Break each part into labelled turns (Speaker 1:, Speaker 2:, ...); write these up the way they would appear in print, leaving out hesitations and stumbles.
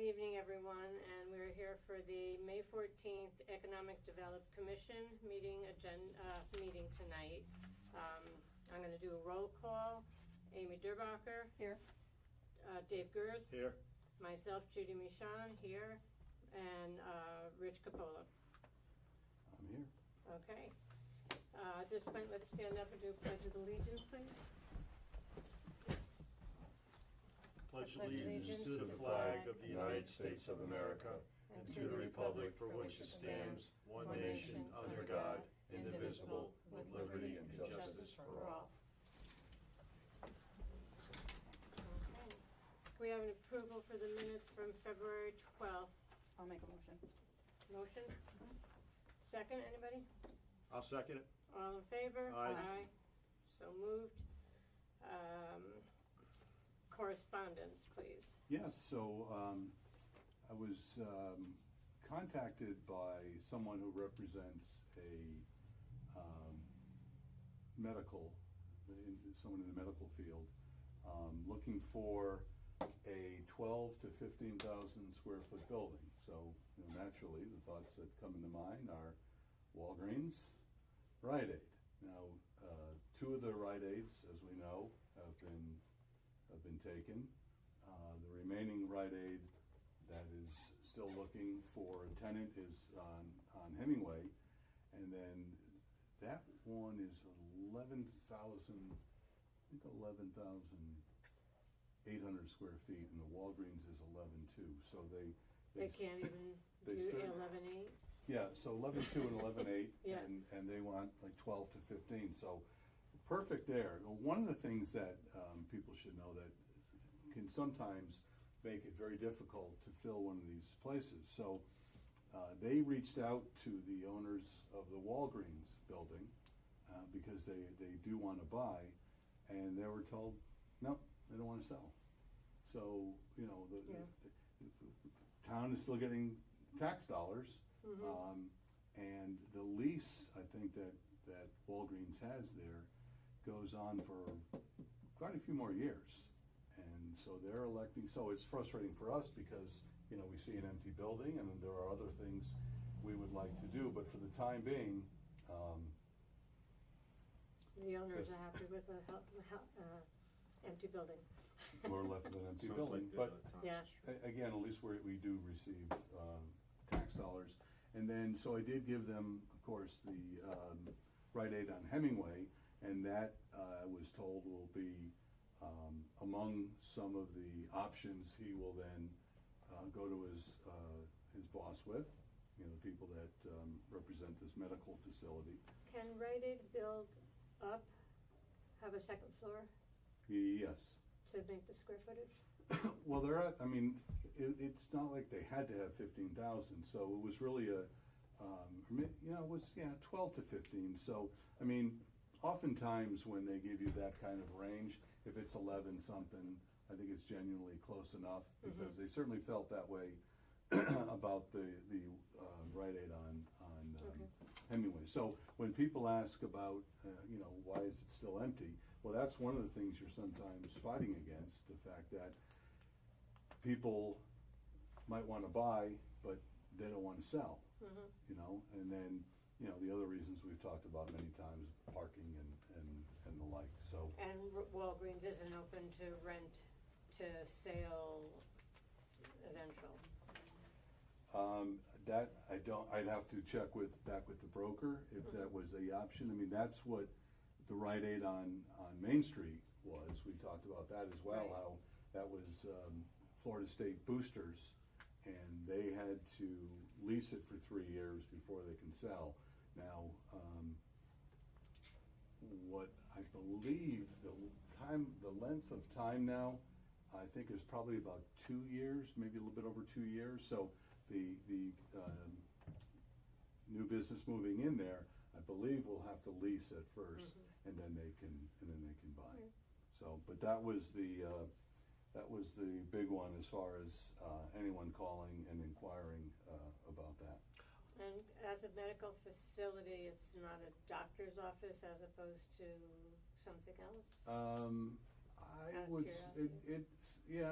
Speaker 1: evening, everyone, and we're here for the May 14th Economic Development Commission meeting tonight. I'm going to do a roll call. Amy Durbacher.
Speaker 2: Here.
Speaker 1: Dave Gers.
Speaker 3: Here.
Speaker 1: Myself, Judy Michon, here, and Rich Capola.
Speaker 4: I'm here.
Speaker 1: Okay. At this point, let's stand up and do a Pledge of Allegiance, please.
Speaker 3: Pledge allegiance to the flag of the United States of America and to the republic for which it stands, one nation, under God, indivisible, with liberty and justice for all.
Speaker 1: Okay. Can we have an approval for the minutes from February 12th?
Speaker 2: I'll make a motion.
Speaker 1: Motion? Second, anybody?
Speaker 3: I'll second it.
Speaker 1: All in favor?
Speaker 3: Aye.
Speaker 1: So moved. Correspondence, please.
Speaker 4: Yes, so I was contacted by someone who represents a someone in the medical field, looking for a 12 to 15,000 square foot building. So naturally, the thoughts that come into mind are Walgreens, Rite Aid. Now, two of the Rite Aids, as we know, have been taken. The remaining Rite Aid that is still looking for a tenant is on Hemingway, and then that one is 11,800 square feet, and the Walgreens is 11.2. So they
Speaker 1: Can't even
Speaker 4: they
Speaker 1: do
Speaker 4: start-
Speaker 1: 11.8?
Speaker 4: Yeah, so 11.2 and 11.8,
Speaker 1: Yeah.
Speaker 4: and they want like 12 to 15. So perfect there. One of the things that people should know that can sometimes make it very difficult to fill one of these places. So they reached out to the owners of the Walgreens building because they do want to buy, and they were told, no, they don't want to sell. So, the town is still getting tax dollars.
Speaker 1: Mm-hmm.
Speaker 4: And the lease, I think, that Walgreens has there goes on for quite a few more years. And so they're electing, so it's frustrating for us because, we see an empty building and there are other things we would like to do, but for the time being,
Speaker 1: The owners
Speaker 4: Yes.
Speaker 1: are happy with the empty building.
Speaker 4: we're left with an empty
Speaker 3: Sounds
Speaker 4: building.
Speaker 3: like
Speaker 4: But
Speaker 3: the
Speaker 1: Yeah.
Speaker 4: again, at least we do receive tax dollars. And then, so I did give them, of course, the Rite Aid on Hemingway, and that I was told will be among some of the options he will then go to his boss with, the people that represent this medical facility.
Speaker 1: Can Rite Aid build up, have a second floor
Speaker 4: Yes.
Speaker 1: to make the square footage?
Speaker 4: Well, it's not like they had to have 15,000, so it was really it was 12 to 15. So, oftentimes when they give you that kind of range, if it's 11 something, I think it's genuinely close enough, because they certainly felt that way about the Rite Aid on
Speaker 1: Okay.
Speaker 4: Hemingway. So when people ask about, why is it still empty? Well, that's one of the things you're sometimes fighting against, the fact that people might want to buy, but they don't want to sell, and then, the other reasons we've talked about many times, parking and the like, so.
Speaker 1: And Walgreens isn't open to rent to sale eventual.
Speaker 4: That I don't, I'd have to check back with the broker if that was the option. That's what the Rite Aid on Main Street was. We talked about that as well,
Speaker 1: Right.
Speaker 4: how that was Florida State Boosters, and they had to lease it for 3 years before they can sell. Now, what I believe the length of time now, I think is probably about 2 years, maybe a little bit over 2 years. So the new business moving in there, I believe, will have to lease at first, and then they can buy.
Speaker 1: Right.
Speaker 4: So, but that was the big one as far as anyone calling and inquiring about that.
Speaker 1: And as a medical facility, it's not a doctor's office as opposed to something else?
Speaker 4: I
Speaker 1: Out of
Speaker 4: would,
Speaker 1: curiosity.
Speaker 4: it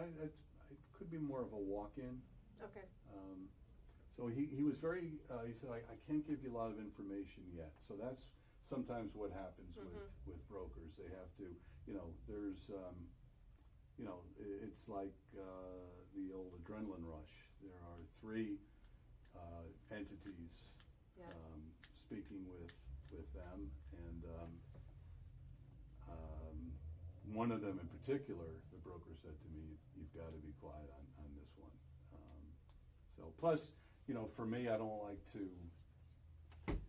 Speaker 4: could be more of a walk-in
Speaker 1: Okay.
Speaker 4: So he was very, he said, I can't give you a lot of information yet. So that's sometimes what happens with brokers. They have to, there's, it's like the old adrenaline rush. There are 3 entities
Speaker 1: Yeah.
Speaker 4: Speaking with them, and one of them in particular, the broker said to me, you've got to be quiet on this one. So plus, for me, I don't like to,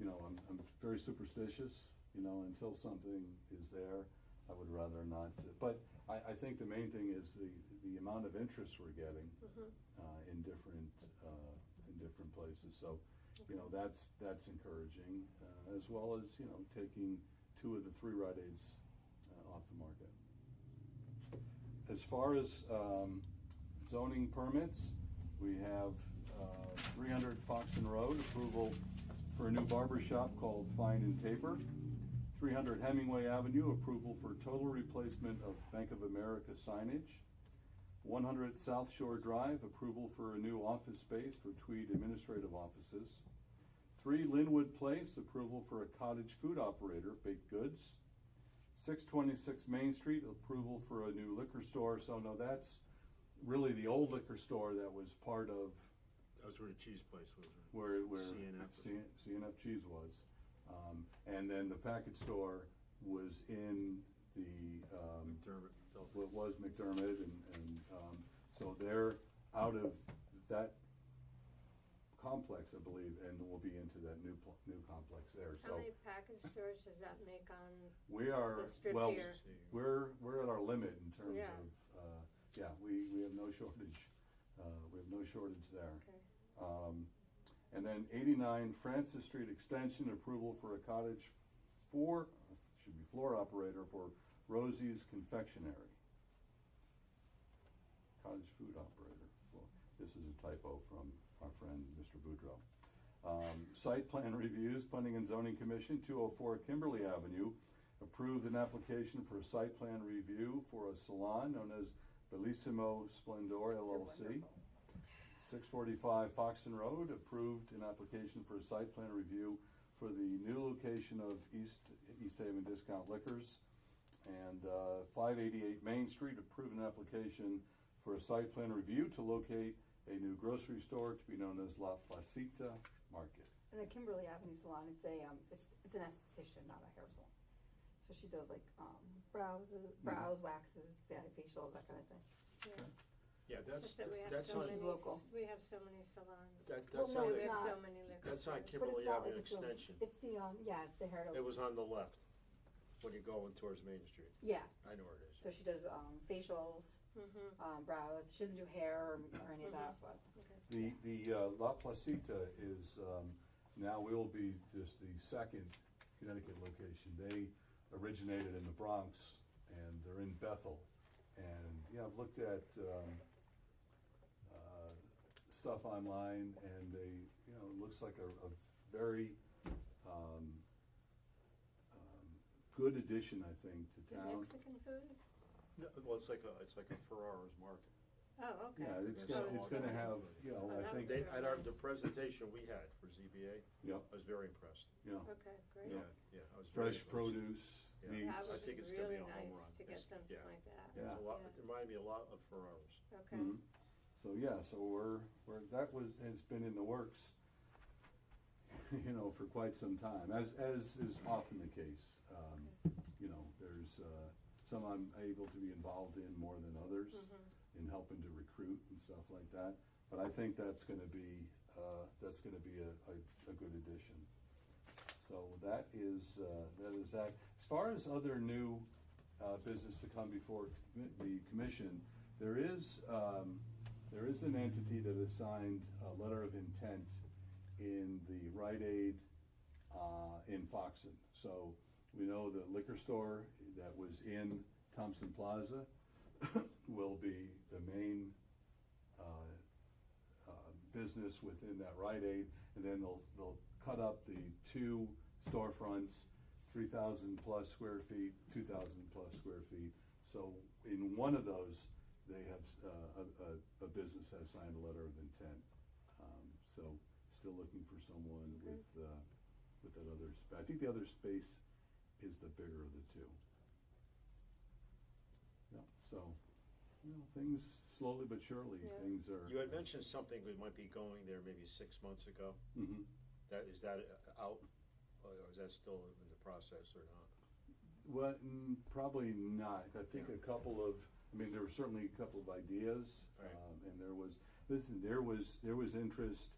Speaker 4: I'm very superstitious, until something is there, I would rather not. But I think the main thing is the amount of interest we're getting in different places. So, that's encouraging, as well as, taking 2 of the 3 Rite Aids off the market. As far as zoning permits, we have 300 Foxton Road, approval for a new barber shop called Fine and Taper. 300 Hemingway Avenue, approval for total replacement of Bank of America signage. 100 South Shore Drive, approval for a new office space for Tweed Administrative Offices. 3 Linwood Place, approval for a cottage food operator, baked goods. 626 Main Street, approval for a new liquor store. So no, that's really the old liquor store that was part of.
Speaker 3: That was where the cheese place was, right?
Speaker 4: Where
Speaker 3: CNF.
Speaker 4: CNF Cheese was. And then the package store was in the,
Speaker 3: McDermott.
Speaker 4: what was McDermott, and so they're out of that complex, I believe, and we'll be into that new complex there.
Speaker 1: How
Speaker 4: So
Speaker 1: many package stores does that make on
Speaker 4: we are,
Speaker 1: the strip
Speaker 4: well,
Speaker 1: here?
Speaker 4: we're at our limit in terms
Speaker 1: Yeah.
Speaker 4: of, we have no shortage. We have no shortage there.
Speaker 1: Okay.
Speaker 4: And then 89 Francis Street Extension, approval for a cottage floor operator for Rosie's Confectionery. Cottage food operator. Well, this is a typo from our friend, Mr. Boudreau. Site plan reviews, Planning and Zoning Commission, 204 Kimberly Avenue, approved an application for a site plan review for a salon known as Bellissimo Splendor LLC. 645 Foxton Road, approved an application for a site plan review for the new location of East Haven Discount Liquors. And 588 Main Street, approved an application for a site plan review to locate a new grocery store to be known as La Placita Market.
Speaker 2: And the Kimberly Avenue Salon, it's an esthetician, not a hair salon. So she does like brows, waxes, facials, that kind of thing.
Speaker 1: Yeah.
Speaker 3: Yeah,
Speaker 1: Just that we have
Speaker 3: that's
Speaker 1: so
Speaker 3: on,
Speaker 1: many,
Speaker 2: local.
Speaker 1: we have so many salons.
Speaker 3: that's
Speaker 2: Well, no,
Speaker 3: on,
Speaker 1: We
Speaker 2: it's
Speaker 1: have
Speaker 2: not.
Speaker 1: so many liquor
Speaker 3: that's on
Speaker 1: stores.
Speaker 3: Kimberly
Speaker 2: But it's not
Speaker 3: Avenue
Speaker 2: like it's a-
Speaker 3: Extension.
Speaker 2: It's the hair.
Speaker 3: It was on the left, when you're going towards Main Street.
Speaker 2: Yeah,
Speaker 3: I know where it is.
Speaker 2: so she does facials, brows. She doesn't do hair or any of that, but.
Speaker 1: Okay.
Speaker 4: The La Placita is, now will be just the second Connecticut location. They originated in the Bronx, and they're in Bethel. And, I've looked at stuff online, and they, it looks like a very good addition, I think, to
Speaker 1: Is it
Speaker 4: town.
Speaker 1: Mexican food?
Speaker 3: No, well, it's like a Ferrara's market.
Speaker 1: Oh, okay.
Speaker 4: Yeah, it's
Speaker 3: So
Speaker 4: gonna have,
Speaker 1: Oh,
Speaker 4: I think,
Speaker 1: that
Speaker 3: The presentation we had for ZBA,
Speaker 4: yeah,
Speaker 3: I was very impressed.
Speaker 1: Okay, great.
Speaker 3: Yeah, I was very
Speaker 4: fresh
Speaker 3: impressed.
Speaker 4: produce,
Speaker 3: Yeah.
Speaker 4: meats.
Speaker 1: That
Speaker 3: I
Speaker 1: would
Speaker 3: think
Speaker 1: be
Speaker 3: it's gonna be
Speaker 1: really
Speaker 3: a home
Speaker 1: nice
Speaker 3: run.
Speaker 1: to get
Speaker 3: It's-
Speaker 1: something
Speaker 3: yeah.
Speaker 1: like that.
Speaker 3: It's a lot,
Speaker 1: Yeah.
Speaker 3: it reminded me a lot of Ferrara's.
Speaker 1: Okay.
Speaker 4: Mhm. So that has been in the works, for quite some time, as is often the case. There's some I'm able to be involved in more than others in helping to recruit and stuff like that. But I think that's going to be a good addition. So that is that. As far as other new business to come before the commission, there is an entity that has signed a letter of intent in the Rite Aid in Foxton. So we know the liquor store that was in Thompson Plaza will be the main business within that Rite Aid, and then they'll cut up the 2 storefronts, 3,000 plus square feet, 2,000 plus square feet. So in one of those, they have, a business has signed a letter of intent. So still looking for someone with that other, I think the other space is the bigger of the two. Yeah, so, things slowly but surely,
Speaker 1: Yeah.
Speaker 4: things are.
Speaker 3: You had mentioned something we might be going there maybe 6 months ago.
Speaker 4: Mhm.
Speaker 3: Is that out, or is that still in the process or not?
Speaker 4: Well, probably not. I think a couple of, there were certainly a couple of ideas,
Speaker 3: Right.
Speaker 4: And there was interest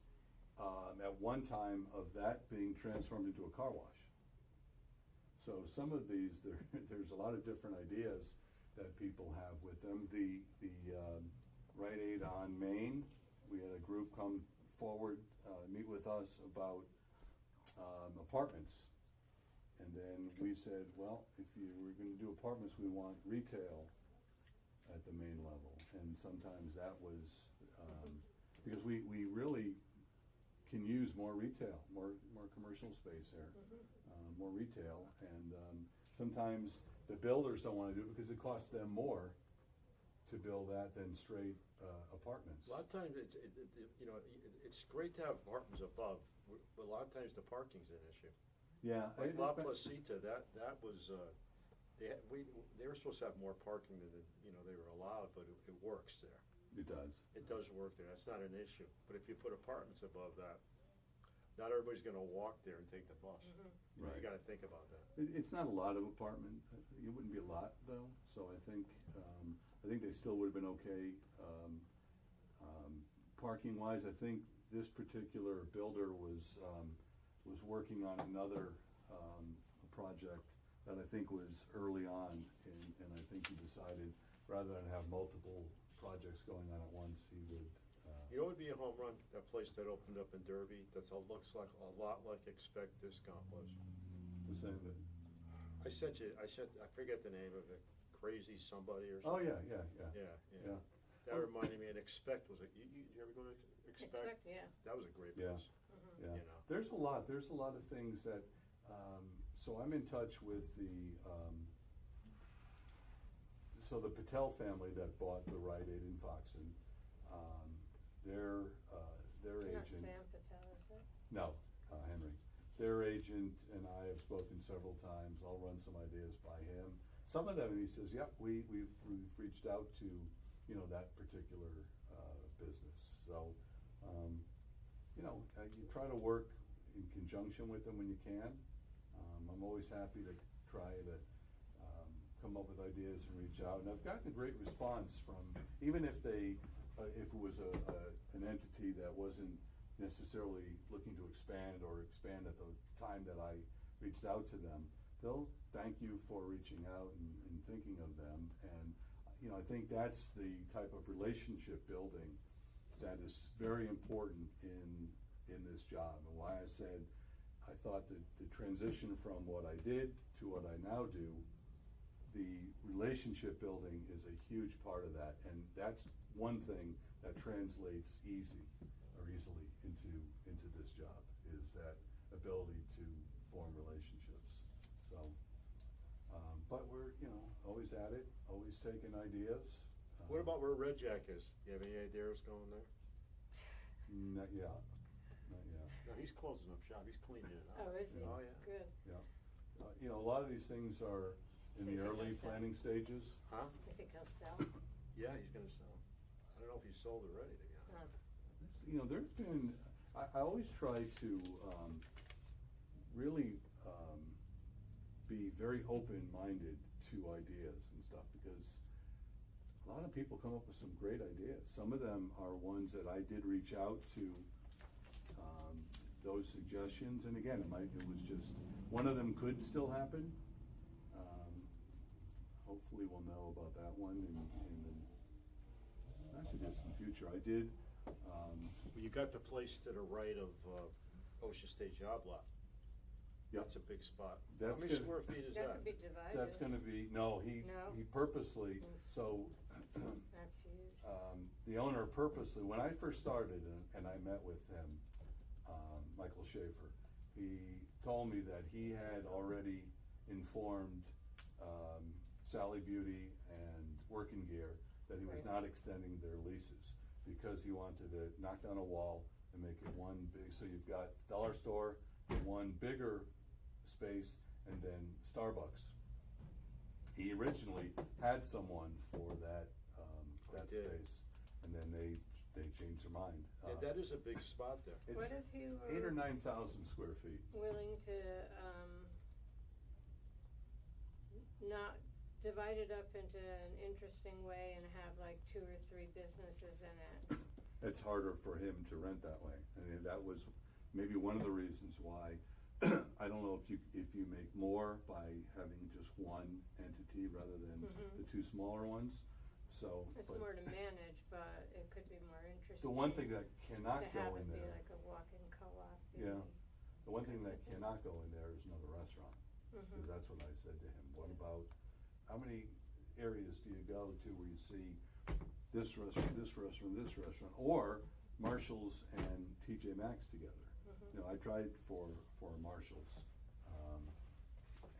Speaker 4: at one time of that being transformed into a car wash. So some of these, there's a lot of different ideas that people have with them. The Rite Aid on Main, we had a group come forward, meet with us about apartments. And then we said, well, if you were going to do apartments, we want retail at the main level. And sometimes that was, because we really can use more retail, more commercial space there, more retail. And sometimes the builders don't want to do it because it costs them more to build that than straight apartments.
Speaker 3: A lot of times, it's great to have apartments above, but a lot of times the parking's an issue.
Speaker 4: Yeah.
Speaker 3: Like La Placita, that was, they were supposed to have more parking than, they were allowed, but it works there.
Speaker 4: It does.
Speaker 3: It does work there, that's not an issue. But if you put apartments above that, not everybody's gonna walk there and take the bus. You
Speaker 4: Right.
Speaker 3: gotta think about that.
Speaker 4: It's not a lot of apartment, it wouldn't be a lot though, so I think they still would have been okay. Parking wise, I think this particular builder was working on another project that I think was early on, and I think he decided, rather than have multiple projects going on at once, he would.
Speaker 3: You know what would be a home run? That place that opened up in Derby, looks like a lot like Expect Discount was.
Speaker 4: The same thing.
Speaker 3: I forget the name of it, Crazy Somebody or
Speaker 4: Oh,
Speaker 3: something.
Speaker 4: yeah.
Speaker 3: Yeah. That reminded me, and Expect was it, you ever go to Expect?
Speaker 1: Yeah.
Speaker 3: That was a great
Speaker 4: Yeah.
Speaker 3: place.
Speaker 4: Yeah,
Speaker 3: You know.
Speaker 4: there's a lot of things that, so I'm in touch with so the Patel family that bought the Rite Aid in Foxton, their
Speaker 1: Not
Speaker 4: agent.
Speaker 1: Sam Patel, is it?
Speaker 4: No, Henry. Their agent and I have spoken several times. I'll run some ideas by him. Some of them, he says, yep, we've reached out to, that particular business. So, you try to work in conjunction with them when you can. I'm always happy to try to come up with ideas and reach out. And I've gotten a great response from, even if if it was an entity that wasn't necessarily looking to expand at the time that I reached out to them, they'll thank you for reaching out and thinking of them. And, I think that's the type of relationship building that is very important in this job, and why I said I thought that the transition from what I did to what I now do, the relationship building is a huge part of that, and that's one thing that translates easily into this job, is that ability to form relationships. So, but we're always at it, always taking ideas.
Speaker 3: What about where Red Jack is? You have any ideas going there?
Speaker 4: Not yet.
Speaker 3: No, he's closing up shop, he's cleaning it up.
Speaker 1: Oh, is he?
Speaker 3: Oh, yeah.
Speaker 1: Good.
Speaker 4: A lot of these things are in the
Speaker 1: So you think
Speaker 4: early
Speaker 1: he'll sell?
Speaker 4: planning stages.
Speaker 3: Huh?
Speaker 1: You think he'll sell?
Speaker 3: Yeah, he's gonna sell. I don't know if he's sold already, to be honest.
Speaker 4: There's been, I always try to really be very open-minded to ideas and stuff, because a lot of people come up with some great ideas. Some of them are ones that I did reach out to, those suggestions, and again, it was just, one of them could still happen. Hopefully we'll know about that one in the not too distant future. I did,
Speaker 3: Well, you got the place to the right of Ocean State Job Lot.
Speaker 4: Yep.
Speaker 3: That's a big spot.
Speaker 4: That's
Speaker 3: How many
Speaker 4: good.
Speaker 3: square feet is that?
Speaker 1: That could be divided.
Speaker 4: that's gonna be, no, he purposely, so,
Speaker 1: That's huge.
Speaker 4: the owner purposely, when I first started and I met with him, Michael Schaefer, he told me that he had already informed Sally Beauty and Working Gear that he was
Speaker 1: Right.
Speaker 4: not extending their leases because he wanted to knock down a wall and make it one big, so you've got dollar store, one bigger space, and then Starbucks. He originally had someone for that, that
Speaker 3: Did.
Speaker 4: space, and then they changed their mind.
Speaker 3: Yeah, that is a big spot there.
Speaker 4: It's
Speaker 1: What if you
Speaker 4: 8,000 or
Speaker 1: were
Speaker 4: 9,000 square feet.
Speaker 1: willing to, not divide it up into an interesting way and have like 2 or 3 businesses in it?
Speaker 4: It's harder for him to rent that way. I mean, that was maybe one of the reasons why, I don't know if you make more by having just one entity rather than
Speaker 1: Mhm.
Speaker 4: the 2 smaller ones, so.
Speaker 1: It's
Speaker 4: but
Speaker 1: more to manage, but it could be more interesting.
Speaker 4: The one thing that
Speaker 1: to
Speaker 4: cannot
Speaker 1: have
Speaker 4: go
Speaker 1: it
Speaker 4: in
Speaker 1: be
Speaker 4: there,
Speaker 1: like a walk-in co-op.
Speaker 4: yeah, the one thing that cannot go in there is another restaurant. Because
Speaker 1: Mhm.
Speaker 4: that's what I said to him. What about, how many areas do you go to where you see this restaurant, this restaurant, this restaurant, or Marshall's and TJ Maxx together?
Speaker 1: Mhm.
Speaker 4: You know, I tried for Marshall's.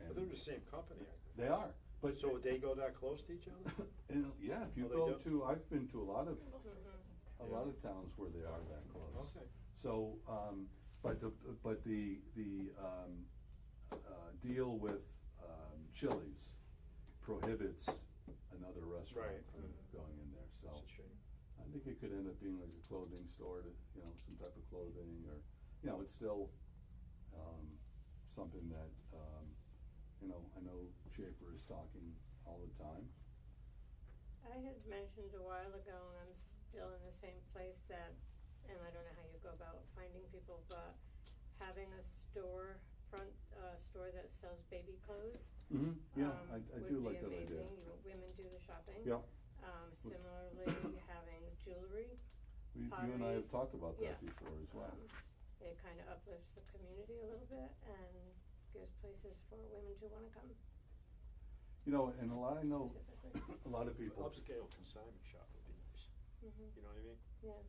Speaker 3: But they're the same company, I think.
Speaker 4: They are, but.
Speaker 3: So would they go that close to each other?
Speaker 4: And, yeah, if you
Speaker 3: Oh, they
Speaker 4: go
Speaker 3: do?
Speaker 4: to, I've been to a lot of
Speaker 1: Mhm.
Speaker 4: towns where they are that close.
Speaker 3: Okay.
Speaker 4: So, but the deal with Chili's prohibits another restaurant
Speaker 3: Right.
Speaker 4: from going in there, so.
Speaker 3: That's a shame.
Speaker 4: I think it could end up being like a clothing store to, some type of clothing, or, it's still, something that, I know Schaefer is talking all the time.
Speaker 1: I had mentioned a while ago, and I'm still in the same place that, and I don't know how you go about finding people, but having a store that sells baby clothes.
Speaker 4: Mm-hmm, yeah, I do like that
Speaker 1: would be
Speaker 4: idea.
Speaker 1: amazing. Women do the shopping.
Speaker 4: Yeah,
Speaker 1: Similarly, having jewelry.
Speaker 4: you and I
Speaker 1: pottery.
Speaker 4: have talked about that
Speaker 1: Yeah.
Speaker 4: before as well.
Speaker 1: It kind of uplifts the community a little bit and gives places for women to want to come
Speaker 4: And I know
Speaker 1: specifically.
Speaker 4: a lot of people,
Speaker 3: Upscale consignment shop would be nice.
Speaker 1: Mhm.
Speaker 3: You know what I mean?
Speaker 1: Yeah.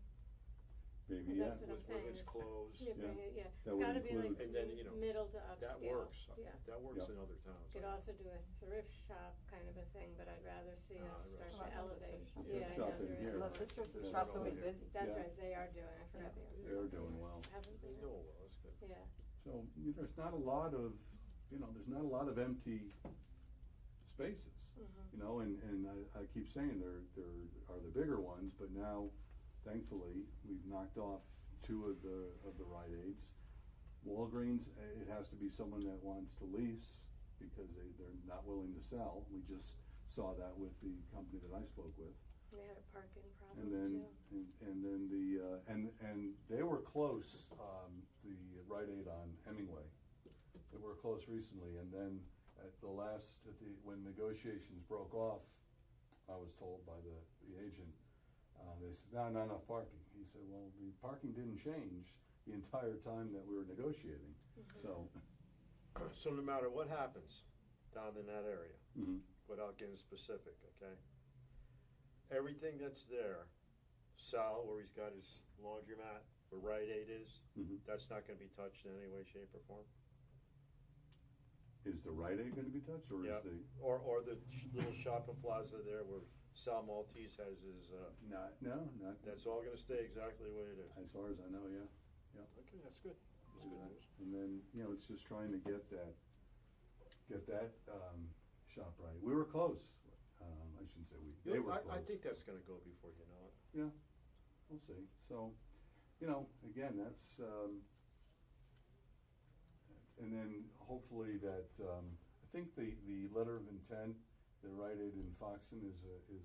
Speaker 4: maybe,
Speaker 1: That's
Speaker 4: yeah,
Speaker 1: what I'm
Speaker 3: With
Speaker 1: saying
Speaker 3: women's
Speaker 1: is-
Speaker 3: clothes.
Speaker 1: Yeah, bring it, yeah.
Speaker 4: That
Speaker 1: It's
Speaker 4: would
Speaker 1: gotta be like
Speaker 4: include-
Speaker 3: And then,
Speaker 1: middle to upscale.
Speaker 3: That works.
Speaker 1: Yeah.
Speaker 3: That works
Speaker 4: Yep.
Speaker 3: in other towns.
Speaker 1: Could also do a thrift shop kind of a thing, but I'd rather see
Speaker 3: Ah,
Speaker 1: us
Speaker 3: I'd
Speaker 1: start
Speaker 3: rather
Speaker 1: to
Speaker 2: see-
Speaker 1: elevate.
Speaker 2: Thrift
Speaker 1: Yeah, I
Speaker 4: shop
Speaker 1: know
Speaker 4: in
Speaker 1: there
Speaker 4: here.
Speaker 1: is.
Speaker 2: Look, this
Speaker 3: Yeah.
Speaker 2: shop's always
Speaker 3: Yeah.
Speaker 2: busy.
Speaker 1: That's
Speaker 4: Yeah.
Speaker 1: right, they are doing, I forgot the other.
Speaker 4: they're doing well.
Speaker 1: Haven't
Speaker 3: They
Speaker 1: been.
Speaker 3: do well, that's good.
Speaker 1: Yeah.
Speaker 4: So, there's not a lot of, there's not a lot of empty spaces.
Speaker 1: Mhm.
Speaker 4: And I keep saying there are the bigger ones, but now, thankfully, we've knocked off 2 of the Rite Aids. Walgreens, it has to be someone that wants to lease, because they're not willing to sell. We just saw that with the company that I spoke with.
Speaker 1: They had a parking problem
Speaker 4: And then,
Speaker 1: too.
Speaker 4: and then and they were close, the Rite Aid on Hemingway. They were close recently, and then when negotiations broke off, I was told by the agent, they said, no, not enough parking. He said, well, the parking didn't change the entire time that we were negotiating, so.
Speaker 3: So no matter what happens down in that area,
Speaker 4: Mhm.
Speaker 3: without getting specific, okay? Everything that's there, Sal, where he's got his laundromat, where Rite Aid is,
Speaker 4: Mhm.
Speaker 3: that's not gonna be touched in any way, shape, or form?
Speaker 4: Is the Rite Aid gonna be touched, or
Speaker 3: Yeah.
Speaker 4: is the?
Speaker 3: Or the little shopping plaza there where Sal Maltese has his,
Speaker 4: Not,
Speaker 3: that's all gonna stay exactly the way it is?
Speaker 4: as far as I know, yeah.
Speaker 3: Okay, that's good. That's good news.
Speaker 4: And then, it's just trying to get that shop right. We were close. I shouldn't say they were close.
Speaker 3: I think that's gonna go before you know it.
Speaker 4: Yeah, we'll see. So, again, that's, and then hopefully that, I think the letter of intent, the Rite Aid in Foxton is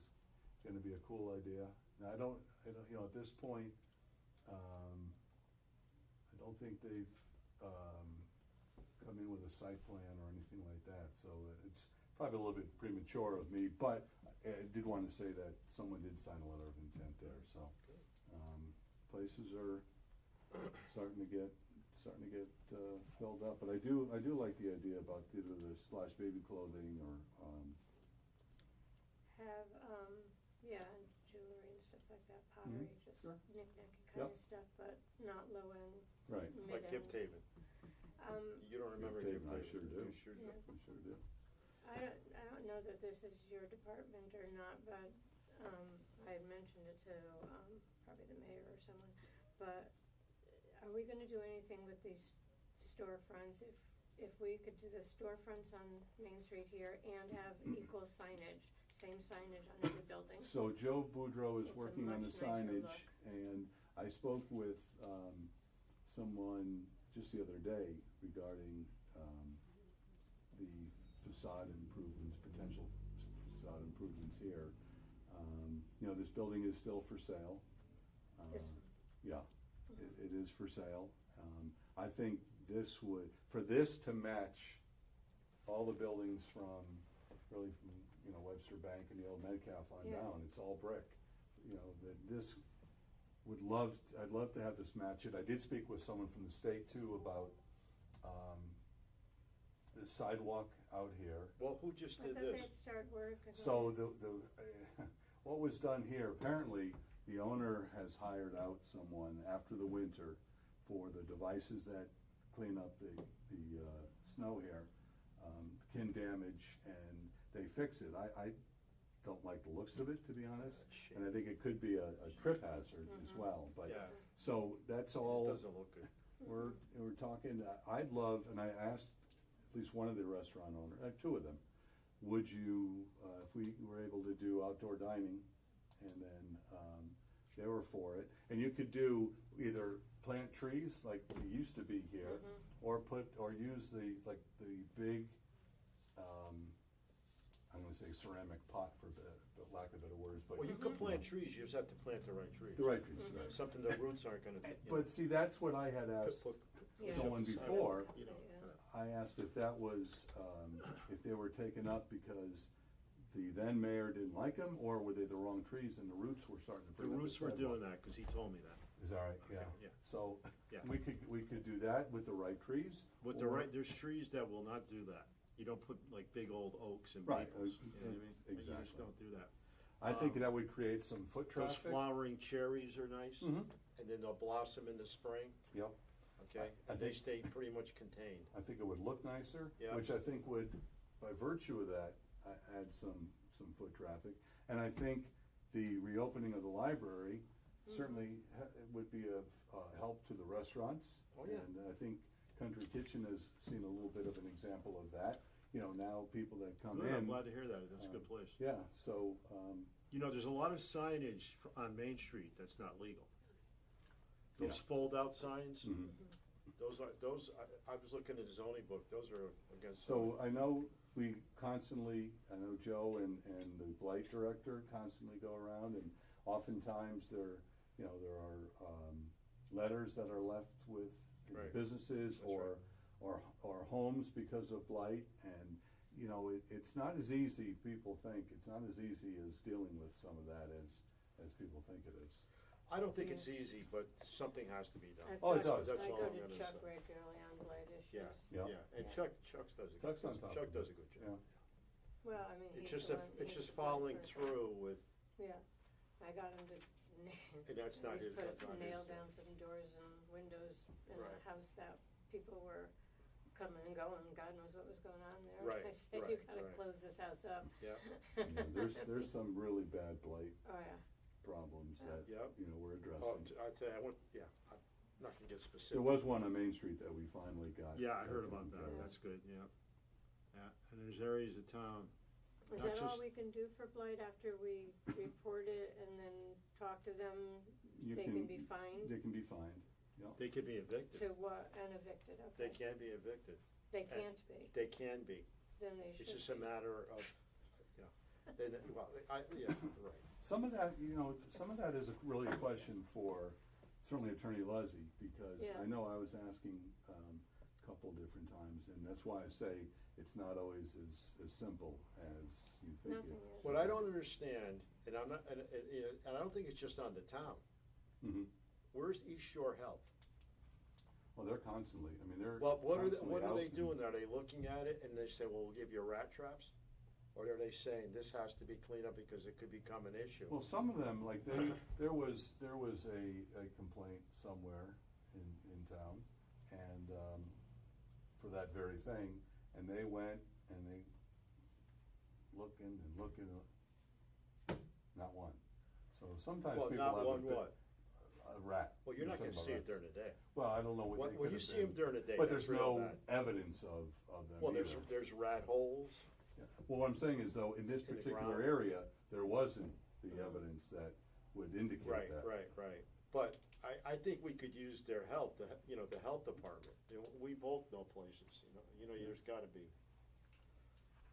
Speaker 4: gonna be a cool idea. Now, I don't, at this point, I don't think they've, come in with a site plan or anything like that, so it's probably a little bit premature of me, but I did want to say that someone did sign a letter of intent there, so. Places are starting to get filled up, but I do like the idea about either the /baby clothing or,
Speaker 1: Have, yeah, and jewelry and stuff like that, pottery, just
Speaker 4: Sure.
Speaker 1: knick-knacky kind
Speaker 4: Yep.
Speaker 1: of stuff, but not low-end,
Speaker 4: right,
Speaker 1: mid-end.
Speaker 3: Like Gift Haven. You don't remember
Speaker 4: Gift
Speaker 3: Gift
Speaker 4: Haven, I
Speaker 3: Haven?
Speaker 4: sure do.
Speaker 3: You sure do.
Speaker 1: Yeah.
Speaker 4: I sure do.
Speaker 1: I don't know that this is your department or not, but, I had mentioned it to, probably the mayor or someone, but are we gonna do anything with these storefronts? If we could do the storefronts on Main Street here and have equal signage, same signage on every building?
Speaker 4: So Joe Boudreau is
Speaker 1: It's a
Speaker 4: working on the
Speaker 1: much nicer
Speaker 4: signage,
Speaker 1: look.
Speaker 4: and I spoke with someone just the other day regarding the facade improvements, potential facade improvements here. This building is still for sale.
Speaker 1: This
Speaker 4: Yeah, it is for sale. I think for this to match all the buildings from Webster Bank and the old Metcalf on
Speaker 1: Yeah.
Speaker 4: down, it's all brick. I'd love to have this match it. I did speak with someone from the state too about the sidewalk out here.
Speaker 3: Well, who just
Speaker 1: I
Speaker 3: did
Speaker 1: thought
Speaker 3: this?
Speaker 1: they'd start work.
Speaker 4: So what was done here, apparently the owner has hired out someone after the winter for the devices that clean up the snow here, can damage, and they fix it. I don't like the looks of it, to be honest, and I think it could be a trip hazard as well, but,
Speaker 3: Yeah.
Speaker 4: so that's
Speaker 3: It
Speaker 4: all.
Speaker 3: doesn't look good.
Speaker 4: We're talking, I'd love, and I asked at least one of the restaurant owners, two of them, would you, if we were able to do outdoor dining, and then they were for it, and you could do either plant trees like we used to be here, or use the big, I'm gonna say ceramic pot for lack of better words, but.
Speaker 3: Well, you could plant trees, you just have to plant the right trees.
Speaker 4: The right trees, right.
Speaker 3: Something the roots aren't gonna.
Speaker 4: But see, that's what I had asked
Speaker 1: Yeah.
Speaker 4: someone before.
Speaker 3: You know,
Speaker 4: I asked if that was, if they were taken up because the then mayor didn't like them, or were they the wrong trees and the roots were starting to
Speaker 3: the
Speaker 4: bring up
Speaker 3: roots were
Speaker 4: sidewalk?
Speaker 3: doing that, cause he told me that.
Speaker 4: Is that right? Yeah.
Speaker 3: Yeah.
Speaker 4: So,
Speaker 3: Yeah.
Speaker 4: we could do that with the right trees.
Speaker 3: With the
Speaker 4: or-
Speaker 3: right, there's trees that will not do that. You don't put like big old oaks and
Speaker 4: Right,
Speaker 3: maples, you know what I mean? You
Speaker 4: exactly.
Speaker 3: just don't do that.
Speaker 4: I think that would create some foot
Speaker 3: Those
Speaker 4: traffic.
Speaker 3: flowering cherries are nice,
Speaker 4: Mhm.
Speaker 3: and then they'll blossom in the spring,
Speaker 4: Yep.
Speaker 3: okay?
Speaker 4: I
Speaker 3: And they
Speaker 4: think-
Speaker 3: stay pretty much contained.
Speaker 4: I think it would look nicer,
Speaker 3: Yeah.
Speaker 4: which I think would, by virtue of that, add some foot traffic. And I think the reopening of the library certainly would be of help to the restaurants.
Speaker 3: Oh, yeah.
Speaker 4: And I think Country Kitchen has seen a little bit of an example of that. Now people that come
Speaker 3: Good, I'm
Speaker 4: in.
Speaker 3: glad to hear that, that's a good place.
Speaker 4: Yeah, so,
Speaker 3: There's a lot of signage on Main Street that's not legal. Those
Speaker 4: Yeah.
Speaker 3: fold-out signs,
Speaker 4: mhm.
Speaker 3: I was looking at the zoning book, those are against.
Speaker 4: So I know Joe and the blight director constantly go around, and oftentimes there are letters that are left with
Speaker 3: Right.
Speaker 4: businesses
Speaker 3: That's
Speaker 4: or homes because of blight, and it's not as easy, people think, it's not as easy as dealing with some of that as people think it is.
Speaker 3: I don't think it's easy, but something has to be done.
Speaker 4: Oh, it does.
Speaker 3: That's
Speaker 1: I
Speaker 3: all
Speaker 1: go
Speaker 3: I'm
Speaker 1: to
Speaker 3: gonna
Speaker 1: Chuck
Speaker 3: say.
Speaker 1: regularly on blight issues.
Speaker 3: Yeah,
Speaker 4: Yeah.
Speaker 3: yeah, and
Speaker 1: Yeah.
Speaker 3: Chuck's does a good,
Speaker 4: Chuck's on top
Speaker 3: Chuck
Speaker 4: of
Speaker 3: does
Speaker 4: it.
Speaker 3: a good job.
Speaker 4: Yeah.
Speaker 1: Well, I mean,
Speaker 3: It's
Speaker 1: he's
Speaker 3: just,
Speaker 1: the one-
Speaker 3: it's
Speaker 1: he's
Speaker 3: just
Speaker 1: the blight
Speaker 3: following
Speaker 1: person.
Speaker 3: through with,
Speaker 1: Yeah, I got him to
Speaker 3: and that's not his, that's not his.
Speaker 1: nail down some doors and windows in
Speaker 3: Right.
Speaker 1: a house that people were coming and going, God knows what was going on there.
Speaker 3: Right,
Speaker 1: I said, you
Speaker 3: right,
Speaker 1: gotta
Speaker 3: right.
Speaker 1: close this house up.
Speaker 3: Yeah.
Speaker 4: There's some really bad blight
Speaker 1: Oh, yeah.
Speaker 4: problems that,
Speaker 3: Yep.
Speaker 4: we're
Speaker 3: Oh,
Speaker 4: addressing.
Speaker 3: I tell you, I'm not gonna get specific.
Speaker 4: There was one on Main Street that we finally got.
Speaker 3: Yeah, I heard about
Speaker 4: taken
Speaker 3: that,
Speaker 4: care of.
Speaker 3: that's good, yeah. Yeah, and there's areas of town,
Speaker 1: Is
Speaker 3: Not
Speaker 1: that all
Speaker 3: just-
Speaker 1: we can do for blight after we report it and then talk to them?
Speaker 4: You
Speaker 1: They can be fined?
Speaker 4: They can be fined, yeah.
Speaker 3: they could be evicted,
Speaker 1: To what, and evicted,
Speaker 3: they
Speaker 1: okay.
Speaker 3: can be evicted,
Speaker 1: They can't be,
Speaker 3: they can be.
Speaker 1: then they should
Speaker 3: It's just
Speaker 1: be.
Speaker 3: a matter of, yeah, right.
Speaker 4: Some of that, is really a question for certainly Attorney Luzzy, because
Speaker 1: Yeah.
Speaker 4: I know I was asking a couple different times, and that's why I say it's not always as simple as you think
Speaker 1: Nothing
Speaker 4: it
Speaker 1: is.
Speaker 3: What I don't understand, and I'm not, and I don't think it's just on the town,
Speaker 4: Mhm.
Speaker 3: where's East Shore Health?
Speaker 4: Well, they're constantly, they're
Speaker 3: Well, what are
Speaker 4: constantly
Speaker 3: they
Speaker 4: out
Speaker 3: doing? Are they looking at it and they say, well, we'll give you rat traps? Or are they saying this has to be cleaned up because it could become an issue?
Speaker 4: Well, some of them, like there was a complaint somewhere in town, and for that very thing, and they went and they looking, not one. So sometimes
Speaker 3: Well,
Speaker 4: people
Speaker 3: not
Speaker 4: have
Speaker 3: one
Speaker 4: a bit-
Speaker 3: what?
Speaker 4: a rat.
Speaker 3: Well, you're not
Speaker 4: talking
Speaker 3: gonna
Speaker 4: about
Speaker 3: see it
Speaker 4: rats.
Speaker 3: during the day.
Speaker 4: Well, I don't know what they
Speaker 3: When
Speaker 4: could
Speaker 3: you
Speaker 4: have
Speaker 3: see them
Speaker 4: been.
Speaker 3: during the day,
Speaker 4: But
Speaker 3: that's
Speaker 4: there's
Speaker 3: real
Speaker 4: no
Speaker 3: bad.
Speaker 4: evidence of them
Speaker 3: Well,
Speaker 4: either.
Speaker 3: there's rat holes.
Speaker 4: Yeah. Well, what I'm saying is though, in this
Speaker 3: In the
Speaker 4: particular
Speaker 3: ground.
Speaker 4: area, there wasn't the evidence that would indicate
Speaker 3: Right,
Speaker 4: that.
Speaker 3: right. But I think we could use their help, the health department. We both know places, there's gotta be,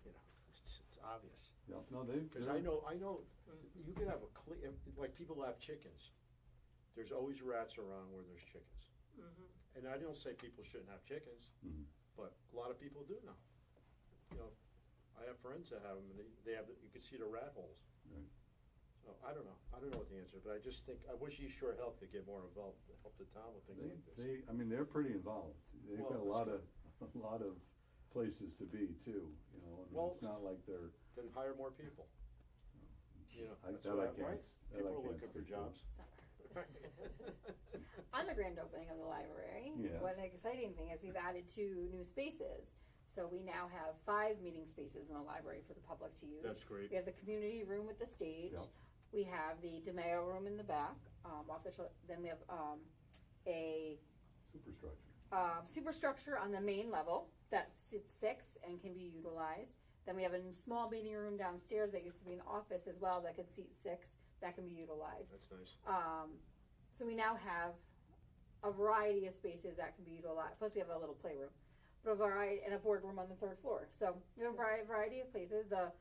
Speaker 3: it's obvious.
Speaker 4: Yeah, no,
Speaker 3: Cause I know, you could have like people have chickens. There's always rats around where there's chickens. And I don't say people shouldn't have chickens,
Speaker 4: Mhm.
Speaker 3: but a lot of people do now. I have friends that have them, and they have, you can see the rat holes.
Speaker 4: Right.
Speaker 3: So, I don't know what the answer is, but I just think, I wish East Shore Health could get more involved to help the town with things like this.
Speaker 4: I mean, they're pretty involved. They've
Speaker 3: Well,
Speaker 4: got
Speaker 3: that's
Speaker 4: a lot of places to be too, I mean,
Speaker 3: Well,
Speaker 4: it's not like they're.
Speaker 3: Then hire more people. That's
Speaker 4: that
Speaker 3: what
Speaker 4: I
Speaker 3: right?
Speaker 4: can't. that I
Speaker 3: People are
Speaker 4: can't
Speaker 3: looking for
Speaker 4: speak to.
Speaker 3: jobs.
Speaker 2: On the grand opening of the library,
Speaker 4: Yes.
Speaker 2: one exciting thing is we've added 2 new spaces. So we now have 5 meeting spaces in the library for the public to use.
Speaker 3: That's great.
Speaker 2: We have the community room with the stage.
Speaker 4: Yep.
Speaker 2: We have the DeMayo room in the back. Then we have a
Speaker 4: Superstructure.
Speaker 2: superstructure on the main level that sits 6 and can be utilized. Then we have a small meeting room downstairs that used to be an office as well that could seat 6 that can be utilized.
Speaker 3: That's nice.
Speaker 2: So we now have a variety of spaces that can be utilized. Plus we have a little playroom, but a variety and a boardroom on the 3rd floor. So we have a variety of places. The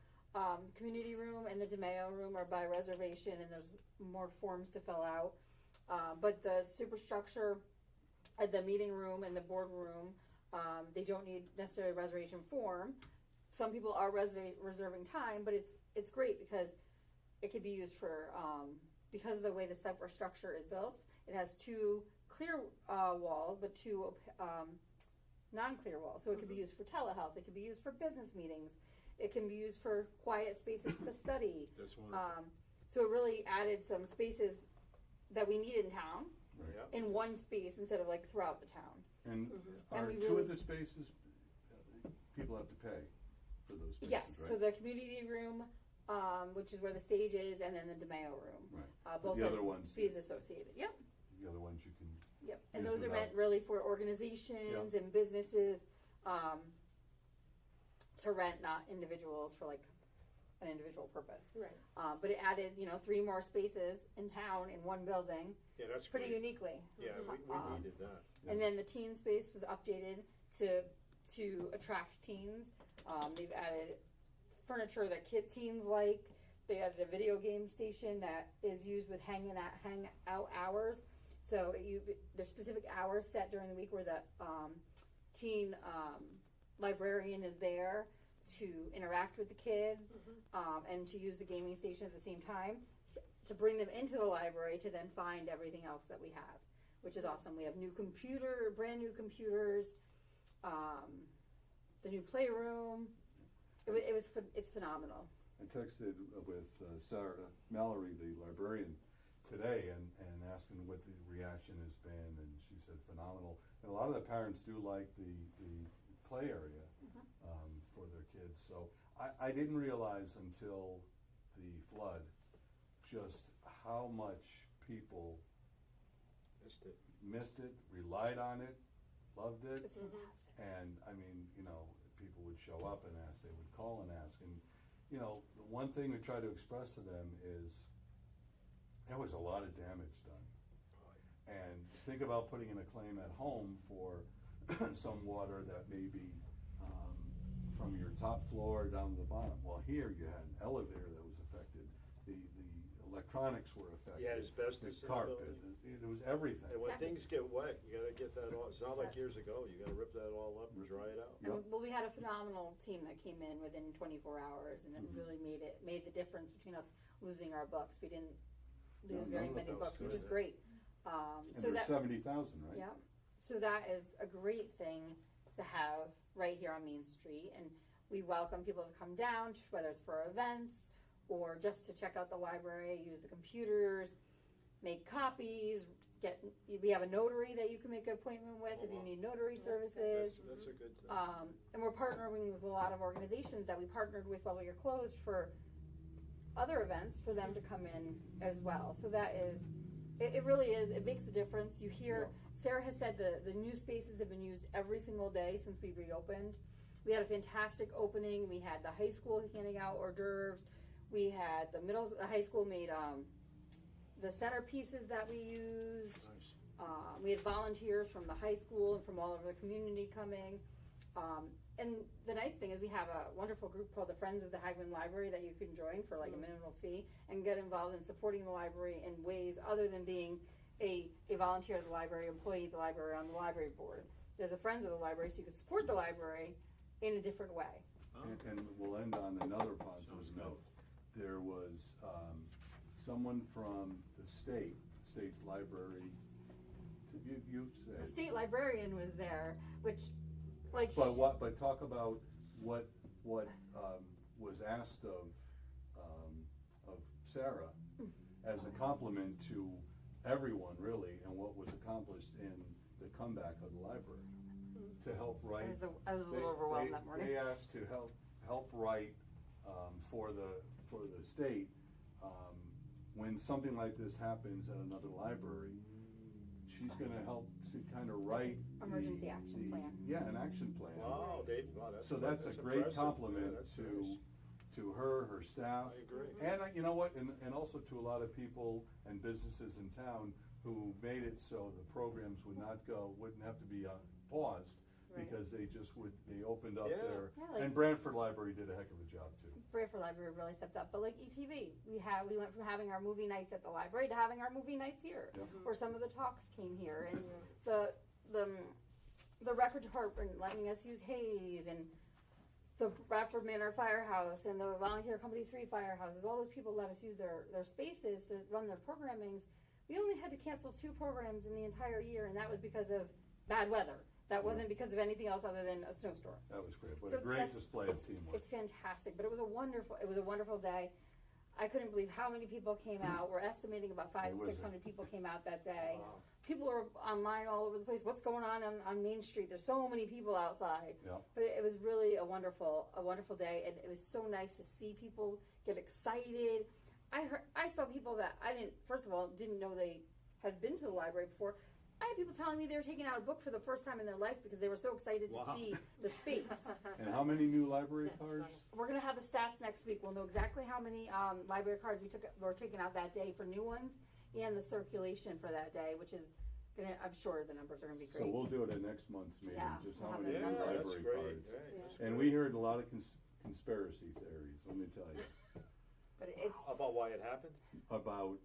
Speaker 2: community room and the DeMayo room are by reservation, and there's more forms to fill out. But the superstructure, the meeting room and the boardroom, they don't need necessarily a reservation form. Some people are reserving time, but it's great because it could be used for, because of the way the superstructure is built, it has 2 clear walls, but 2 non-clear walls. So it could be used for telehealth, it could be used for business meetings, it can be used for quiet spaces to study.
Speaker 3: That's wonderful.
Speaker 2: So it really added some spaces that we need in town
Speaker 3: Yeah.
Speaker 2: in one space instead of like throughout the town.
Speaker 4: And
Speaker 2: And
Speaker 4: are
Speaker 2: we
Speaker 4: 2
Speaker 2: really-
Speaker 4: of the spaces, people have to pay for those spaces,
Speaker 2: Yes,
Speaker 4: right?
Speaker 2: so the community room, which is where the stage is, and then the DeMayo room.
Speaker 4: Right.
Speaker 2: Both
Speaker 4: The
Speaker 2: have
Speaker 4: other ones-
Speaker 2: fees associated. Yep.
Speaker 4: The other ones you can.
Speaker 2: Yep, and
Speaker 4: Use
Speaker 2: those are
Speaker 4: without-
Speaker 2: meant really for organizations and businesses, to rent, not individuals for like an individual purpose.
Speaker 1: Right.
Speaker 2: But it added, 3 more spaces in town in one building,
Speaker 3: Yeah, that's
Speaker 2: pretty
Speaker 3: great.
Speaker 2: uniquely.
Speaker 3: Yeah, we needed that.
Speaker 2: And then the teen space was updated to attract teens. They've added furniture that teens like. They added a video game station that is used with hangout hours. So there's specific hours set during the week where the teen librarian is there to interact with the kids and to use the gaming station at the same time to bring them into the library to then find everything else that we have, which is awesome. We have brand new computers, the new playroom. It's phenomenal.
Speaker 4: I texted with Sarah Mallory, the librarian, today and asking what the reaction has been, and she said phenomenal. And a lot of the parents do like the play area for their kids. So I didn't realize until the flood just how much people missed it, relied on it, loved it.
Speaker 2: It's fantastic.
Speaker 4: And I mean, people would show up and ask, they would call and ask. And, the one thing we try to express to them is there was a lot of damage done. And think about putting in a claim at home for some water that may be from your top floor down to the bottom. Well, here you had an elevator that was affected. The electronics were affected.
Speaker 3: Yeah, asbestos in
Speaker 4: The
Speaker 3: the
Speaker 4: carpet.
Speaker 3: building.
Speaker 4: It was everything.
Speaker 3: And when
Speaker 2: Exactly.
Speaker 3: things get wet, you gotta get that all, it's not like years ago, you gotta rip that all up and dry it out.
Speaker 4: Yep.
Speaker 2: Well, we had a phenomenal team that came in within 24 hours, and it really made the difference between us losing our books. We didn't lose very many
Speaker 3: that was
Speaker 2: books, which
Speaker 3: good.
Speaker 2: is great.
Speaker 4: And
Speaker 2: So
Speaker 4: there's
Speaker 2: that
Speaker 4: 70,000, right?
Speaker 2: yeah, so that is a great thing to have right here on Main Street, and we welcome people to come down, whether it's for events or just to check out the library, use the computers, make copies. We have a notary that you can make an appointment with if you need notary services.
Speaker 3: That's a good thing.
Speaker 2: And we're partnering with a lot of organizations that we partnered with while we were closed for other events for them to come in as well. So that is, it really is, it makes a difference. You hear, Sarah has said the new spaces have been used every single day since we reopened. We had a fantastic opening. We had the high school handing out hors d'oeuvres. We had the high school made the centerpieces that we used.
Speaker 3: Nice.
Speaker 2: We had volunteers from the high school and from all over the community coming. And the nice thing is we have a wonderful group called the Friends of the Hagman Library that you can join for like a minimal fee and get involved in supporting the library in ways other than being a volunteer of the library, employee of the library, on the library board. There's a Friends of the Library, so you can support the library in a different way.
Speaker 4: And we'll end on another positive
Speaker 3: Sounds good.
Speaker 4: note. There was someone from the state's library, you
Speaker 2: The
Speaker 4: said.
Speaker 2: state librarian was there, which, like,
Speaker 4: But talk about what was asked of Sarah as a compliment to everyone really, and what was accomplished in the comeback of the library to help write.
Speaker 2: I was a little overwhelmed that morning.
Speaker 4: They asked to help write for the state when something like this happens at another library. She's going to help to kind of write
Speaker 2: Emergency action plan.
Speaker 4: Yeah, an action plan.
Speaker 3: Wow,
Speaker 4: So that's a great
Speaker 3: impressive.
Speaker 4: compliment
Speaker 3: Yeah, that's
Speaker 4: to
Speaker 3: nice.
Speaker 4: her staff.
Speaker 3: I agree.
Speaker 4: And you know what, and also to a lot of people and businesses in town who made it so the programs wouldn't have to be paused,
Speaker 1: Right.
Speaker 4: because they opened up
Speaker 3: Yeah.
Speaker 4: their,
Speaker 2: Yeah, like-
Speaker 4: and Branford Library did a heck of a job too.
Speaker 2: Branford Library really stepped up, but like ETV, we went from having our movie nights at the library to having our movie nights here,
Speaker 4: Yep.
Speaker 2: where some of the talks came here, and the record department letting us use Hayes, and the Bradford Manor Firehouse, and the Volunteer Company 3 Firehouses. All those people let us use their spaces to run their programmings. We only had to cancel 2 programs in the entire year, and that was because of bad weather. That wasn't because of anything else other than a snowstorm.
Speaker 4: That was great. What
Speaker 2: So
Speaker 4: a great
Speaker 2: that's-
Speaker 4: display of teamwork.
Speaker 2: It's fantastic, but it was a wonderful day. I couldn't believe how many people came out. We're estimating about 500 to 600 people came out that day.
Speaker 3: Wow.
Speaker 2: People are online all over the place. What's going on Main Street? There's so many people outside.
Speaker 4: Yeah.
Speaker 2: But it was really a wonderful day, and it was so nice to see people get excited. I saw people that first of all, didn't know they had been to the library before. I had people telling me they were taking out a book for the first time in their life because they were so excited
Speaker 3: Wow.
Speaker 2: to see the space.
Speaker 4: And how many new library
Speaker 1: That's
Speaker 4: cards?
Speaker 1: funny.
Speaker 2: We're gonna have the stats next week. We'll know exactly how many library cards were taken out that day for new ones, and the circulation for that day, which is I'm sure the numbers are gonna be great.
Speaker 4: So we'll do it at next month's meeting,
Speaker 2: Yeah,
Speaker 4: just
Speaker 2: we'll
Speaker 4: how
Speaker 2: have
Speaker 4: many
Speaker 2: those
Speaker 4: new
Speaker 3: Yeah, that's
Speaker 4: library
Speaker 3: great.
Speaker 4: cards.
Speaker 3: Yeah, that's
Speaker 4: And
Speaker 3: great.
Speaker 4: we heard a lot of conspiracy theories, let me tell you,
Speaker 2: But it's
Speaker 3: About why it happened?
Speaker 4: about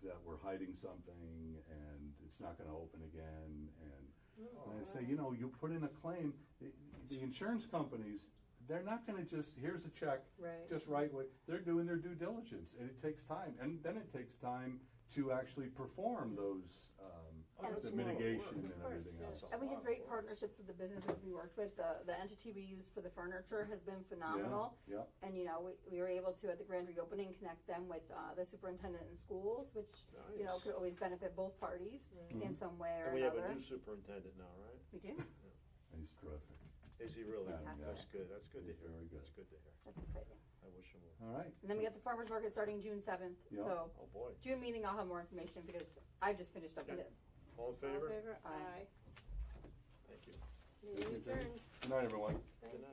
Speaker 4: that we're hiding something and it's not gonna open again, and I say, you put in a claim, the insurance companies, they're not gonna here's a check,
Speaker 2: right.
Speaker 4: just write what, they're doing their due diligence, and it takes time, and then it takes time to actually perform those,
Speaker 3: that's
Speaker 4: the
Speaker 3: a lot of
Speaker 4: mitigation
Speaker 3: work.
Speaker 4: and
Speaker 1: Of course,
Speaker 4: everything
Speaker 1: yeah.
Speaker 4: else.
Speaker 2: And we had great partnerships with the businesses we worked with. The entity we used for the furniture has been phenomenal.
Speaker 4: Yeah,
Speaker 2: And we were able to, at the grand reopening, connect them with the superintendent in schools, which
Speaker 3: Nice.
Speaker 2: could always benefit both parties in some way or
Speaker 3: And we have
Speaker 2: another.
Speaker 3: a new superintendent now, right?
Speaker 2: We do.
Speaker 4: he's terrific.
Speaker 3: Is he really?
Speaker 2: Fantastic.
Speaker 3: That's good. That's good to
Speaker 4: He's
Speaker 3: hear.
Speaker 4: very good.
Speaker 3: That's good to hear.
Speaker 2: That's exciting.
Speaker 3: I wish him well.
Speaker 4: All right,
Speaker 2: And then we got the farmers market starting June 7th.
Speaker 4: Yeah.
Speaker 2: So
Speaker 3: Oh, boy.
Speaker 2: June meeting, I'll have more information because I just finished up with it.
Speaker 3: All in favor?
Speaker 1: Aye.
Speaker 3: Thank you.
Speaker 1: Meeting adjourned.
Speaker 4: good night, everyone.
Speaker 3: Good night.